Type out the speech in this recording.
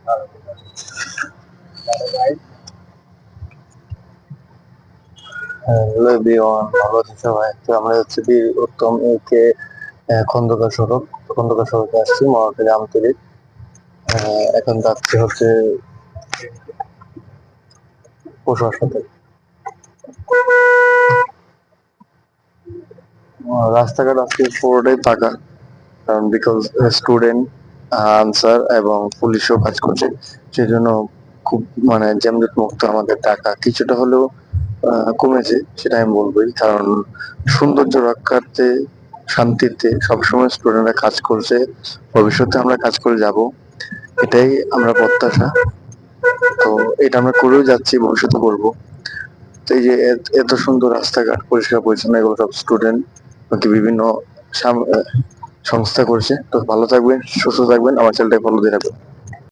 Hello everyone, ভালো আছি সবাই। তো আমরা হচ্ছে বীর উত্তম কে খন্দকার সড়কে আসছি মহাখালী আমতলী। এখন যাচ্ছি হচ্ছে পশু হাসপাতাল। রাস্তাঘাট আজকে পুরোটাই ফাঁকা, কারণ বিকজ স্টুডেন্ট, আনসার এবং পুলিশও কাজ করছে, সেই জন্য খুব মানে যানজট মুক্ত। আমাদের ঢাকা কিছুটা হলেও কমেছে, সেটা আমি বলবোই। কারণ সৌন্দর্য রক্ষার্থে, শান্তিতে সবসময় স্টুডেন্টরা কাজ করছে, ভবিষ্যতে আমরা কাজ করে যাব, এটাই আমরা প্রত্যাশা। তো এটা আমরা করেও যাচ্ছি, ভবিষ্যতে করবো। তো এই যে এত সুন্দর রাস্তাঘাট পরিষ্কার পরিচ্ছন্ন, এগুলো সব স্টুডেন্ট বাকি বিভিন্ন সংস্থা করছে। তো ভালো থাকবেন, সুস্থ থাকবেন, আমার চ্যানেলটা ফলো দিয়ে রাখবেন।